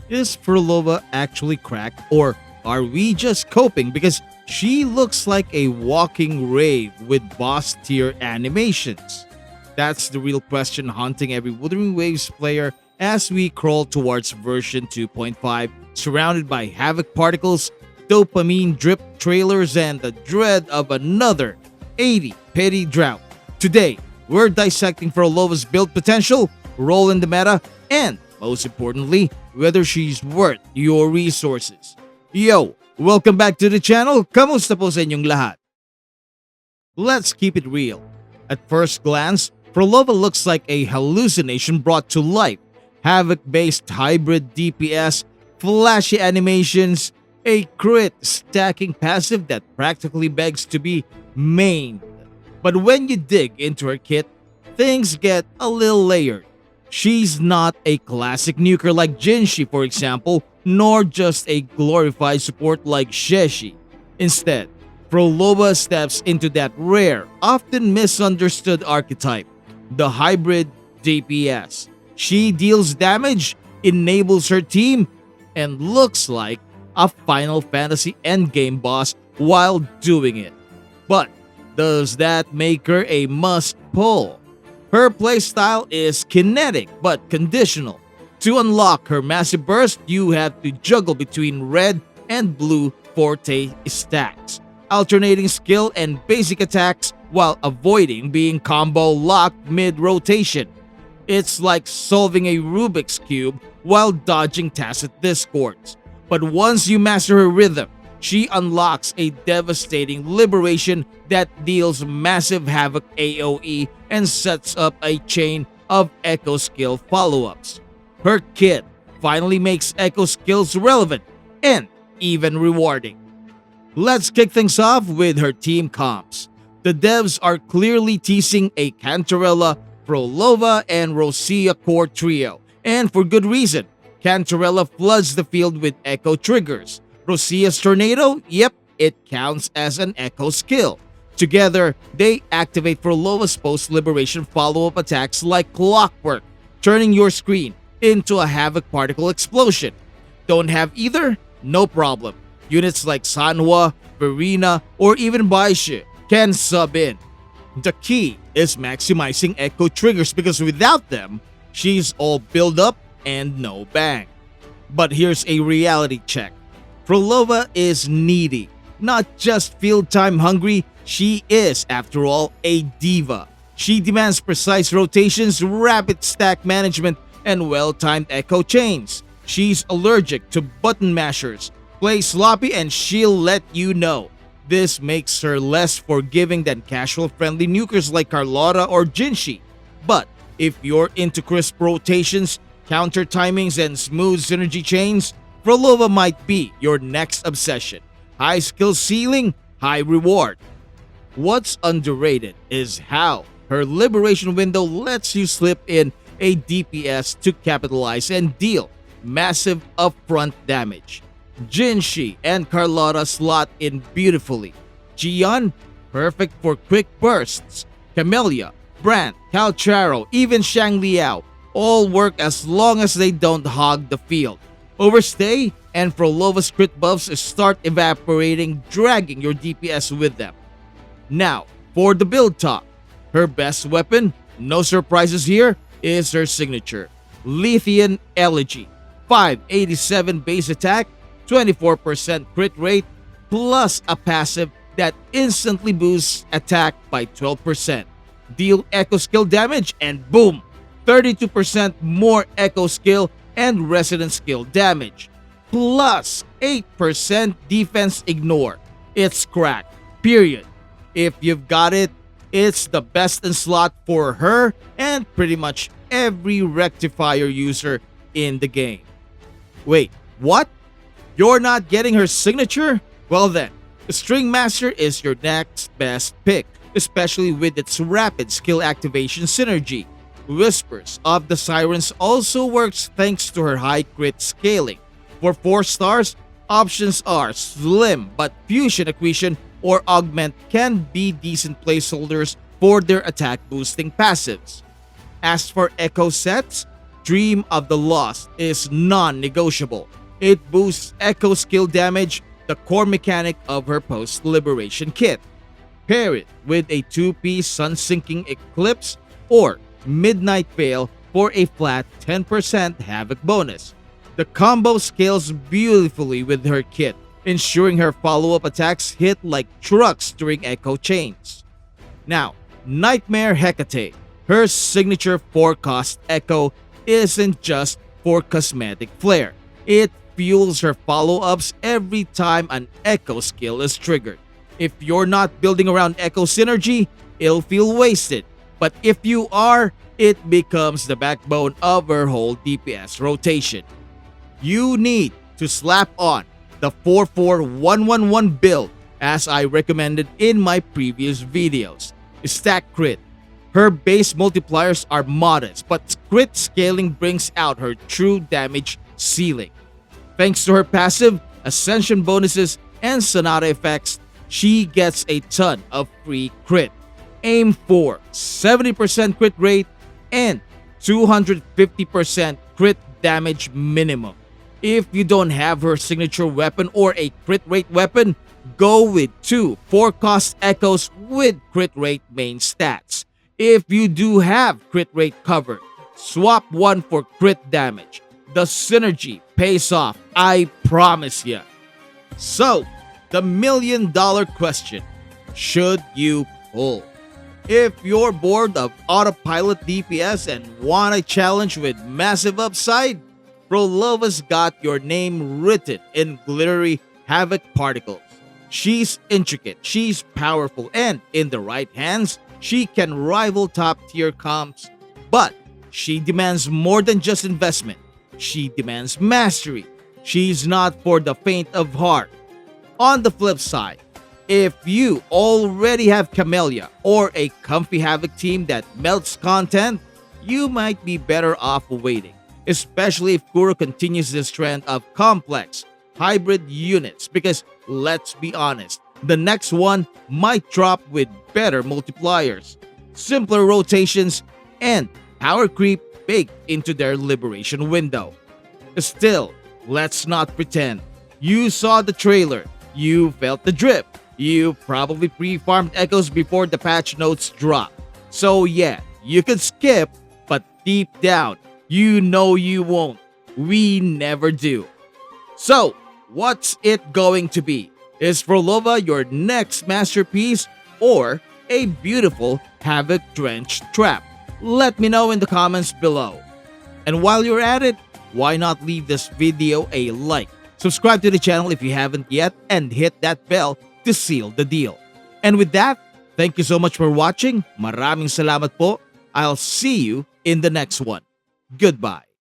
Is Phrolova actually cracked, or are we just coping because she looks like a walking rave with boss tier animations? That's the real question haunting every Wuthering Waves player as we crawl towards version 2.5, surrounded by havoc particles, dopamine drip trailers, and the dread of another 80 petty drought. Today, we're dissecting Frolova's build potential, role in the meta, and most importantly, whether she's worth your resources. Yo, welcome back to the channel. Kamusta po sa inyong lahat? Let's keep it real. At first glance, Phrolova looks like a hallucination brought to life. Havoc-based hybrid DPS, flashy animations, a crit stacking passive that practically begs to be mained. But when you dig into her kit, things get a little layered. She's not a classic nuker like Jinshi, for example, nor just a glorified support like Sheshi. Instead, Phrolova steps into that rare, often misunderstood archetype, the hybrid DPS. She deals damage, enables her team, and looks like a Final Fantasy endgame boss while doing it. But does that make her a must pull? Her playstyle is kinetic but conditional. To unlock her massive burst, you have to juggle between red and blue forte stacks, alternating skill and basic attacks while avoiding being combo locked mid-rotation. It's like solving a Rubik's Cube while dodging tacit discords. But once you master her rhythm, she unlocks a devastating liberation that deals massive havoc AoE and sets up a chain of echo skill follow-ups. Her kit finally makes echo skills relevant and even rewarding. Let's kick things off with her team comps. The devs are clearly teasing a Cantarella, Phrolova, and Roccia core trio, and for good reason. Cantarella floods the field with echo triggers. Roccia's tornado, yep, it counts as an echo skill. Together, they activate Phrolova's post-liberation follow-up attacks like clockwork, turning your screen into a havoc particle explosion. Don't have either? No problem. Units like Sanhua, Verena, or even Baishu can sub in. The key is maximizing echo triggers because without them, she's all build up and no bang. But here's a reality check. Phrolova is needy, not just field time hungry, she is, after all, a diva. She demands precise rotations, rapid stack management, and well-timed echo chains. She's allergic to button mashers, play sloppy, and she'll let you know. This makes her less forgiving than casual-friendly nukers like Carlotta or Jinshi. But if you're into crisp rotations, counter timings, and smooth synergy chains, Phrolova might be your next obsession. High skill ceiling, high reward. What's underrated is how her liberation window lets you slip in a DPS to capitalize and deal massive upfront damage. Jinshi and Carlotta slot in beautifully. Jian, perfect for quick bursts. Camellia, Brant, Calcharo, even Shang Liao all work as long as they don't hog the field. Overstay and Phrolova's crit buffs start evaporating, dragging your DPS with them. Now, for the build talk. Her best weapon, no surprises here, is her signature, Lethean Elegy. 587 base attack, 24% crit rate, plus a passive that instantly boosts attack by 12%. Deal echo skill damage and boom! 32% more echo skill and resident skill damage. Plus 8% defense ignore. It's cracked, period. If you've got it, it's the best in slot for her and pretty much every rectifier user in the game. Wait, what? You're not getting her signature? Well then, the String Master is your next best pick, especially with its rapid skill activation synergy. Whispers of the Sirens also works thanks to her high crit scaling. For 4 stars, options are Slim but Fusion Acquisition or Augment can be decent placeholders for their attack boosting passives. As for echo sets, Dream of the Lost is non-negotiable. It boosts Echo skill damage, the core mechanic of her post-liberation kit. Pair it with a 2-piece sun-sinking eclipse or midnight veil for a flat 10% havoc bonus. The combo scales beautifully with her kit, ensuring her follow-up attacks hit like trucks during echo chains. Now, Nightmare Hecate. Her signature 4-cost echo isn't just for cosmetic flair. It fuels her follow-ups every time an echo skill is triggered. If you're not building around echo synergy, it'll feel wasted. But if you are, it becomes the backbone of her whole DPS rotation. You need to slap on the 44111 build as I recommended in my previous videos. Stack crit. Her base multipliers are modest, but crit scaling brings out her true damage ceiling. Thanks to her passive, ascension bonuses, and Sonata effects, she gets a ton of free crit. Aim for 70% crit rate and 250% crit damage minimum. If you don't have her signature weapon or a crit rate weapon, go with 2 4-cost echoes with crit rate main stats. If you do have crit rate covered, swap one for crit damage. The synergy pays off, I promise ya. So, the $1,000,000 question, should you pull? If you're bored of autopilot DPS and want a challenge with massive upside, Phrolova's got your name written in glittery havoc particles. She's intricate, she's powerful, and in the right hands, she can rival top tier comps. But she demands more than just investment. She demands mastery. She's not for the faint of heart. On the flip side, if you already have Camellia or a comfy Havoc team that melts content, you might be better off waiting, especially if Kuro continues this trend of complex, hybrid units, because let's be honest, the next one might drop with better multipliers, simpler rotations, and power creep baked into their liberation window. Still, let's not pretend. You saw the trailer, you felt the drip, you probably pre-farmed echoes before the patch notes drop. So yeah, you could skip, but deep down, you know you won't. We never do. So, what's it going to be? Is Phrolova your next masterpiece or a beautiful havoc-drenched trap? Let me know in the comments below. And while you're at it, why not leave this video a like? Subscribe to the channel if you haven't yet and hit that bell to seal the deal. And with that, thank you so much for watching. Maraming salamat po. I'll see you in the next one. Goodbye.